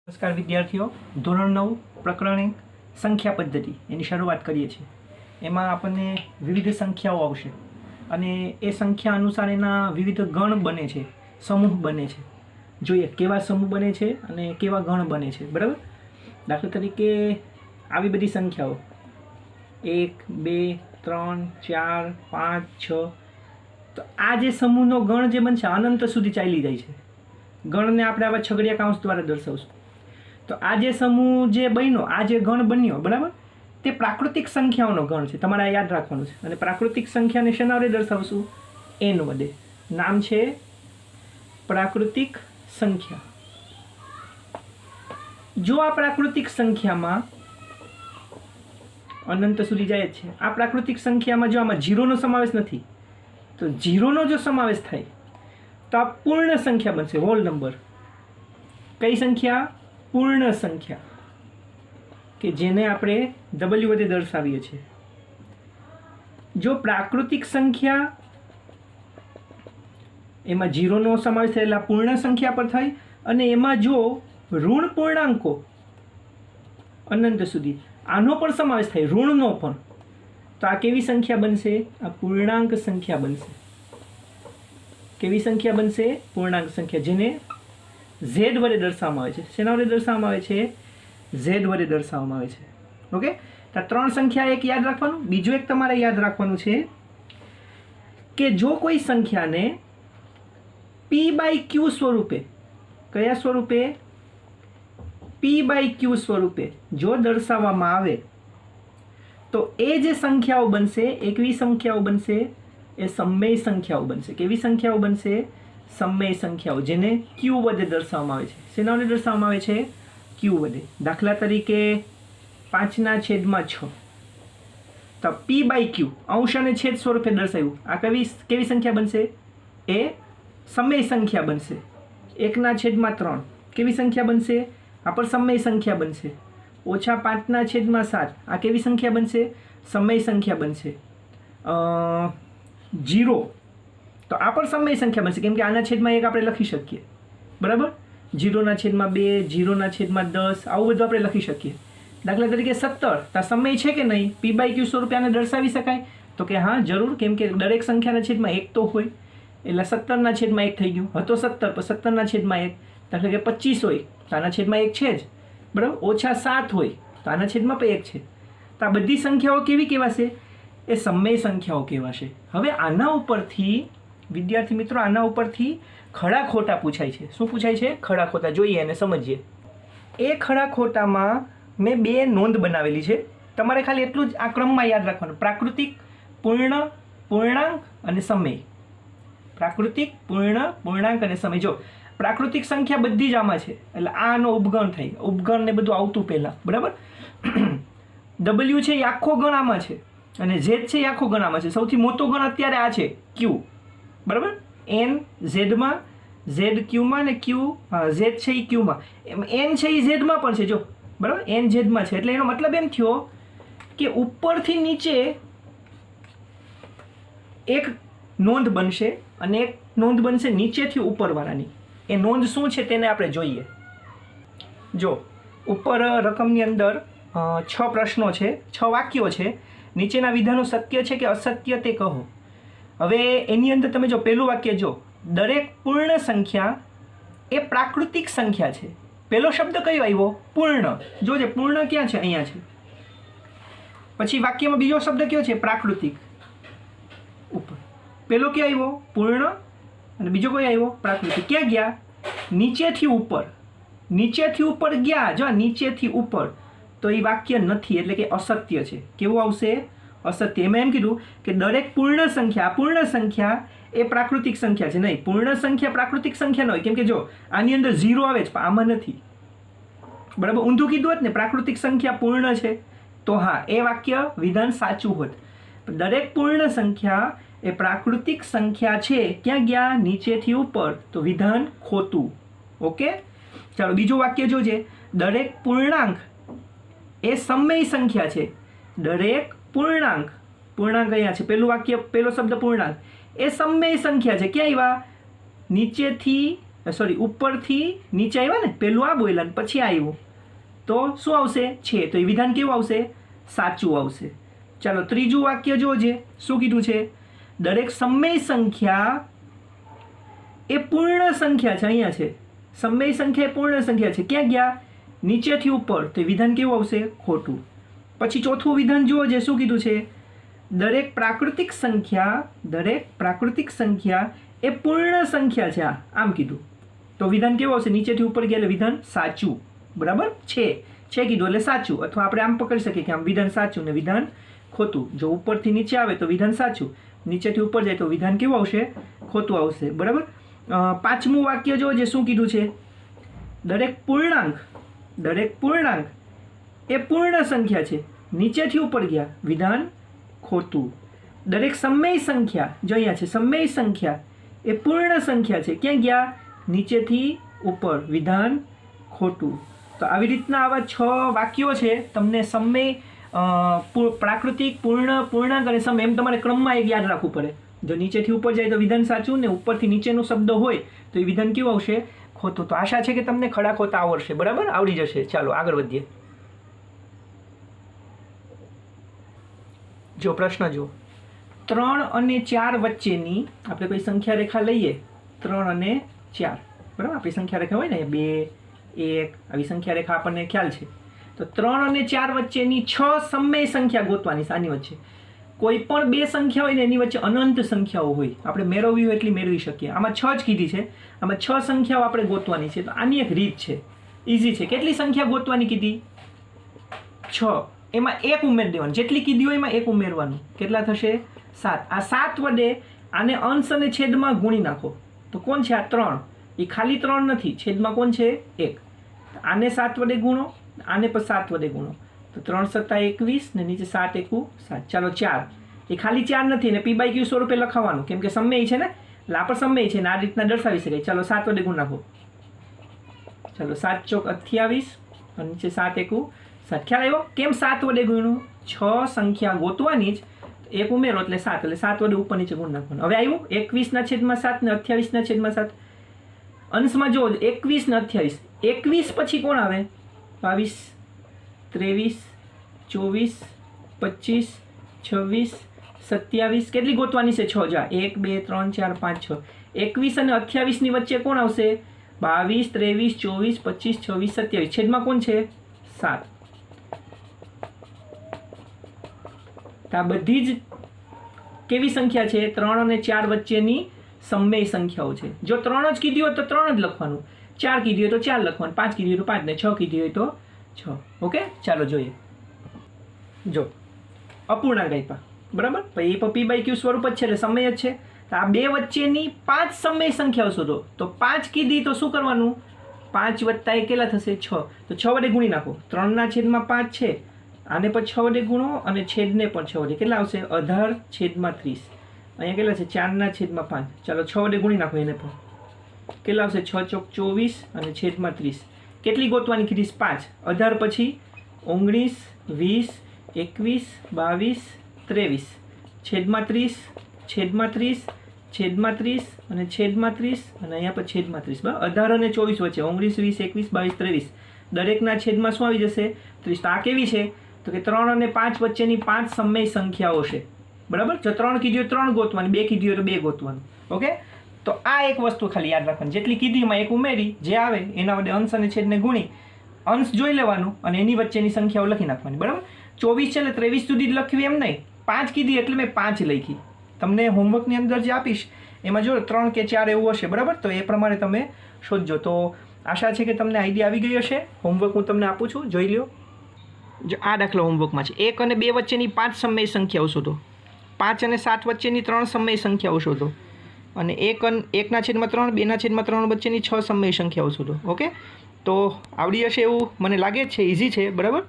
નમસ્કાર વિદ્યાર્થીઓ, ધોરણ 9 પ્રકરણ 1 સંખ્યા પદ્ધતિ એની શરૂઆત કરીએ છીએ. એમાં આપણને વિવિધ સંખ્યાઓ આવશે અને એ સંખ્યા અનુસાર એના વિવિધ ગણ બને છે, સમૂહ બને છે. જોઈએ કેવા સમૂહ બને છે અને કેવા ગણ બને છે. બરાબર. દાખલા તરીકે આવી બધી સંખ્યાઓ 1 2 3 4 5 6, તો આ જે સમૂહનો ગણ જે બનશે અનંત સુધી ચાલી જાય છે. ગણને આપણે આવા છગડીયા કૌંસ દ્વારા દર્શાવશું. તો આ જે સમૂહ જે બન્યો, આ જે ગણ બન્યો, બરાબર, તે પ્રાકૃતિક સંખ્યાઓનો ગણ છે. તમારે યાદ રાખવાનું છે. અને પ્રાકૃતિક સંખ્યાને શેના વડે દર્શાવશું? n વડે. નામ છે પ્રાકૃતિક સંખ્યા. જો આ પ્રાકૃતિક સંખ્યામાં અનંત સુધી જાય છે, આ પ્રાકૃતિક સંખ્યામાં જો આમાં 0 નો સમાવેશ નથી, તો 0 નો જો સમાવેશ થાય તો આ પૂર્ણ સંખ્યા બનશે, હોલ નંબર. કઈ સંખ્યા? પૂર્ણ સંખ્યા, કે જેને આપણે w વડે દર્શાવીએ છીએ. જો પ્રાકૃતિક સંખ્યા એમાં 0 નો સમાવેશ થયેલા પૂર્ણ સંખ્યા પર થાય અને એમાં જો ઋણ પૂર્ણાંકો અનંત સુધી આનો પણ સમાવેશ થાય, ઋણનો પણ, તો આ કેવી સંખ્યા બનશે? આ પૂર્ણાંક સંખ્યા બનશે. કેવી સંખ્યા બનશે? પૂર્ણાંક સંખ્યા, જેને z વડે દર્શાવવામાં આવે છે. શેના વડે દર્શાવવામાં આવે છે? z વડે દર્શાવવામાં આવે છે. ઓકે. તો ત્રણ સંખ્યા એક યાદ રાખવાનું. બીજું એક તમારે યાદ રાખવાનું છે કે જો કોઈ સંખ્યાને p/q સ્વરૂપે, કયા સ્વરૂપે? p/q સ્વરૂપે જો દર્શાવવામાં આવે તો એ જે સંખ્યાઓ બનશે, એકવી સંખ્યાઓ બનશે, એ સમમેય સંખ્યાઓ બનશે. કેવી સંખ્યાઓ બનશે? સમમેય સંખ્યાઓ, જેને q વડે દર્શાવવામાં આવે છે. શેના વડે દર્શાવવામાં આવે છે? q વડે. દાખલા તરીકે 5/6, તો p/q અંશ અને છેદ સ્વરૂપે દર્શાવ્યું. આ કેવી સંખ્યા બનશે? એ સમમેય સંખ્યા બનશે. 1/3 કેવી સંખ્યા બનશે? આ પણ સમમેય સંખ્યા બનશે. -5/7 આ કેવી સંખ્યા બનશે? સમમેય સંખ્યા બનશે. 0 તો આ પણ સમમેય સંખ્યા બનશે, કેમ કે આના છેદમાં 1 આપણે લખી શકીએ. બરાબર. 0/2, 0/10 આવું બધું આપણે લખી શકીએ. દાખલા તરીકે 17, તો સમમેય છે કે નહીં? p/q સ્વરૂપે આને દર્શાવી શકાય? તો કે હા, જરૂર, કેમ કે દરેક સંખ્યાના છેદમાં 1 તો હોય. એટલે 17/1 થઈ ગયું. હતો 17, પણ 17/1. દાખલા કે 25 હોય તો આના છેદમાં 1 છે જ. બરાબર. -7 હોય તો આના છેદમાં પણ 1 છે. તો આ બધી સંખ્યાઓ કેવી કહેવાશે? એ સમમેય સંખ્યાઓ કહેવાશે. હવે આના ઉપરથી વિદ્યાર્થી મિત્રો, આના ઉપરથી ખડા ખોટા પૂછાય છે. શું પૂછાય છે? ખડા ખોટા. જોઈએ અને સમજીએ. એ ખડા ખોટામાં મેં 2 નોંધ બનાવેલી છે. તમારે ખાલી એટલું જ આ ક્રમમાં યાદ રાખવાનું: પ્રાકૃતિક, પૂર્ણ, પૂર્ણાંક અને સમય. પ્રાકૃતિક, પૂર્ણ, પૂર્ણાંક અને સમય. જો પ્રાકૃતિક સંખ્યા બધી જ આમાં છે, એટલે આનો ઉપગણ થાય. ઉપગણ ને બધું આવતું પહેલા. બરાબર. w છે એ આખો ગણ આમાં છે અને z છે એ આખો ગણ આમાં છે. સૌથી મોટો ગણ અત્યારે આ છે, q. બરાબર. n z માં, z q માં, ને q z છે એ q માં. n છે એ z માં પણ છે. જો બરાબર, n z માં છે. એટલે એનો મતલબ એમ થયો કે ઉપરથી નીચે એક નોંધ બનશે અને એક નોંધ બનશે નીચેથી ઉપરવાળાની. એ નોંધ શું છે તેને આપણે જોઈએ. જો ઉપર રકમની અંદર 6 પ્રશ્નો છે, 6 વાક્યો છે. નીચેના વિધાનો સત્ય છે કે અસત્ય તે કહો. હવે એની અંદર તમે જો પહેલું વાક્ય જો, દરેક પૂર્ણ સંખ્યા એ પ્રાકૃતિક સંખ્યા છે. પહેલો શબ્દ કયો આવ્યો? પૂર્ણ. જોજે, પૂર્ણ ક્યાં છે? અહીંયા છે. પછી વાક્યમાં બીજો શબ્દ કયો છે? પ્રાકૃતિક. ઉપર. પહેલો ક્યાં આવ્યો? પૂર્ણ. અને બીજો કયો આવ્યો? પ્રાકૃતિક. ક્યાં ગયા? નીચેથી ઉપર. નીચેથી ઉપર ગયા. જો નીચેથી ઉપર, તો એ વાક્ય નથી, એટલે કે અસત્ય છે. કેવું આવશે? અસત્ય. એમાં એમ કીધું કે દરેક પૂર્ણ સંખ્યા, પૂર્ણ સંખ્યા એ પ્રાકૃતિક સંખ્યા છે. નહીં, પૂર્ણ સંખ્યા પ્રાકૃતિક સંખ્યા ન હોય, કેમ કે જો આની અંદર 0 આવે છે પણ આમાં નથી. બરાબર. ઊંધું કીધું હોત ને, પ્રાકૃતિક સંખ્યા પૂર્ણ છે, તો હા, એ વાક્ય વિધાન સાચું હોત. દરેક પૂર્ણ સંખ્યા એ પ્રાકૃતિક સંખ્યા છે. ક્યાં ગયા? નીચેથી ઉપર, તો વિધાન ખોટું. ઓકે. ચાલો બીજું વાક્ય જોજે. દરેક પૂર્ણાંક એ સમમેય સંખ્યા છે. દરેક પૂર્ણાંક, પૂર્ણાંક અહીંયા છે. પહેલું વાક્ય, પહેલો શબ્દ પૂર્ણાંક, એ સમમેય સંખ્યા છે. ક્યાં આવ્યા? નીચેથી સોરી ઉપરથી નીચે આવ્યા ને, પહેલું આ બોલ્યા ને પછી આવ્યું તો શું આવશે? છે. તો એ વિધાન કેવું આવશે? સાચું આવશે. ચાલો ત્રીજું વાક્ય જોજે. શું કીધું છે? દરેક સમય સંખ્યા એ પૂર્ણ સંખ્યા છે. અહીંયા છે સમય સંખ્યા એ પૂર્ણ સંખ્યા છે. ક્યાં ગયા? નીચેથી ઉપર. તો એ વિધાન કેવું આવશે? ખોટું. પછી ચોથું વિધાન જુઓ જે શું કીધું છે? દરેક પ્રાકૃતિક સંખ્યા એ પૂર્ણ સંખ્યા છે. આમ કીધું તો વિધાન કેવું આવશે? નીચેથી ઉપર ગયા એટલે વિધાન સાચું. બરાબર છે કીધું એટલે સાચું. અથવા આપણે આમ પકડી શકીએ કે આમ વિધાન સાચું ને વિધાન ખોટું. જો ઉપરથી નીચે આવે તો વિધાન સાચું, નીચેથી ઉપર જાય તો વિધાન કેવું આવશે? ખોટું આવશે. બરાબર. પાંચમું વાક્ય જો જે શું કીધું છે? દરેક પૂર્ણાંક એ પૂર્ણ સંખ્યા છે. નીચેથી ઉપર ગયા વિધાન ખોટું. દરેક સમય સંખ્યા જો અહીંયા છે સમય સંખ્યા એ પૂર્ણ સંખ્યા છે. ક્યાં ગયા? નીચેથી ઉપર વિધાન ખોટું. તો આવી રીતના આવા 6 વાક્યો છે. તમને સમય પ્રાકૃતિક પૂર્ણાંક અને સમય એમ તમારે ક્રમમાં એક યાદ રાખવું પડે. જો નીચેથી ઉપર જાય તો વિધાન સાચું ને ઉપરથી નીચેનો શબ્દ હોય તો એ વિધાન કેવું આવશે? ખોટું. તો આશા છે કે તમને ખડા ખોટા આવડશે. બરાબર, આવડી જશે. ચાલો આગળ વધીએ. જો પ્રશ્ન જુઓ. 3 અને 4 વચ્ચેની આપણે કોઈ સંખ્યા રેખા લઈએ. 3 અને 4 બરાબર. આપણી સંખ્યા રેખા હોય ને 2, 1 આવી સંખ્યા રેખા આપણને ખ્યાલ છે. તો 3 અને 4 વચ્ચેની 6 સમય સંખ્યા ગોતવાની. આની વચ્ચે કોઈ પણ 2 સંખ્યા હોય ને એની વચ્ચે અનંત સંખ્યાઓ હોય. આપણે મેળવવી હોય એટલી મેળવી શકીએ. આમાં 6 જ કીધી છે. આમાં 6 સંખ્યાઓ આપણે ગોતવાની છે. તો આની એક રીત છે, ઇઝી છે. કેટલી સંખ્યા ગોતવાની કીધી? 6. એમાં 1 ઉમેરી દેવાનું. જેટલી કીધી હોય એમાં 1 ઉમેરવાનું. કેટલા થશે? 7. આ 7 વડે આને અંશ અને છેદમાં ગુણી નાખો. તો કોણ છે આ? 3. એ ખાલી 3 નથી, છેદમાં કોણ છે? 1. આને 7 વડે ગુણો, આને પણ 7 વડે ગુણો. તો 3 × 7 = 21 ને નીચે 7 × 1 = 7. ચાલો 4. એ ખાલી 4 નથી ને p/q સ્વરૂપે લખાવાનું કેમ કે સમય છે ને, એટલે આ પણ સમય છે ને આ રીતના દર્શાવી શકાય. ચાલો 7 વડે ગુણ નાખો. ચાલો 7 × 4 = 28 અને નીચે 7 × 1 = 7. ખ્યાલ આવ્યો? કેમ 7 વડે ગુણ્યું? 6 સંખ્યા ગોતવાની જ, 1 ઉમેરો એટલે 7, એટલે 7 વડે ઉપર નીચે ગુણ નાખવાનું. હવે આવ્યું 21/7 ને 28/7. અંશમાં જો 21 ને 28. 21 પછી કોણ આવે? 22, 23, 24, 25, 26, 27. કેટલી ગોતવાની છે? 6. જા 1, 2, 3, 4, 5, 6. 21 અને 28 ની વચ્ચે કોણ આવશે? 22, 23, 24, 25, 26, 27. છેદમાં કોણ છે? 7. આ બધી જ કેવી સંખ્યા છે? 3 અને 4 વચ્ચેની સમય સંખ્યાઓ છે. જો 3 જ કીધી હોય તો 3 જ લખવાનું, 4 કીધી હોય તો 4 લખવાનું, 5 કીધી હોય તો 5 ને 6 કીધી હોય તો 6. ઓકે, ચાલો જોઈએ. જો અપૂર્ણાંક આપ્યા બરાબર, પછી એ p/q સ્વરૂપ જ છે એટલે સમય જ છે. તો આ 2 વચ્ચેની 5 સમય સંખ્યાઓ શોધો. તો 5 કીધી તો શું કરવાનું? 5 + 1 કેટલા થશે? 6. તો 6 વડે ગુણી નાખો. 3/5 છે, આને પણ 6 વડે ગુણો અને છેદને પણ 6 વડે. કેટલા આવશે? 18/30. અહીંયા કેટલા છે? 4/5. ચાલો 6 વડે ગુણી નાખો. એને પણ કેટલા આવશે? 6 × 4 = 24 અને છેદમાં 30. કેટલી ગોતવાની કીધી? 5. 18 પછી 19, 20, 21, 22, 23, છેદમાં 30, છેદમાં 30, છેદમાં 30 અને છેદમાં 30 અને અહીંયા પર છેદમાં 30. બરાબર. 18 અને 24 વચ્ચે 19, 20, 21, 22, 23 દરેકના છેદમાં શું આવી જશે? 30. તો આ કેવી છે? તો કે 3 અને 5 વચ્ચેની 5 સમય સંખ્યાઓ છે. બરાબર. જો 3 કીધી હોય 3 ગોતવાની, 2 કીધી હોય તો 2 ગોતવાનું. ઓકે, તો આ એક વસ્તુ ખાલી યાદ રાખવાની. જેટલી કીધી એમાં 1 ઉમેરી, જે આવે એના વડે અંશ અને છેદને ગુણી અંશ જોઈ લેવાનું અને એની વચ્ચેની સંખ્યાઓ લખી નાખવાની. બરાબર. 24 છે એટલે 23 સુધી જ લખવી એમ નહીં. 5 કીધી એટલે મેં 5 લખી. તમને હોમવર્કની અંદર જે આપીશ એમાં જો 3 કે 4 એવું હશે. બરાબર. તો એ પ્રમાણે તમે શોધજો. તો આશા છે કે તમને આઈડિયા આવી ગઈ હશે. હોમવર્ક હું તમને આપું છું, જોઈ લ્યો. જો આ દાખલો હોમવર્કમાં છે. 1 અને 2 વચ્ચેની 5 સમય સંખ્યાઓ શોધો. 5 અને 7 વચ્ચેની 3 સમય સંખ્યાઓ શોધો. અને 1/3, 2/3 વચ્ચેની 6 સમય સંખ્યાઓ શોધો. ઓકે, તો આવડી જશે એવું મને લાગે છે. ઇઝી છે. બરાબર.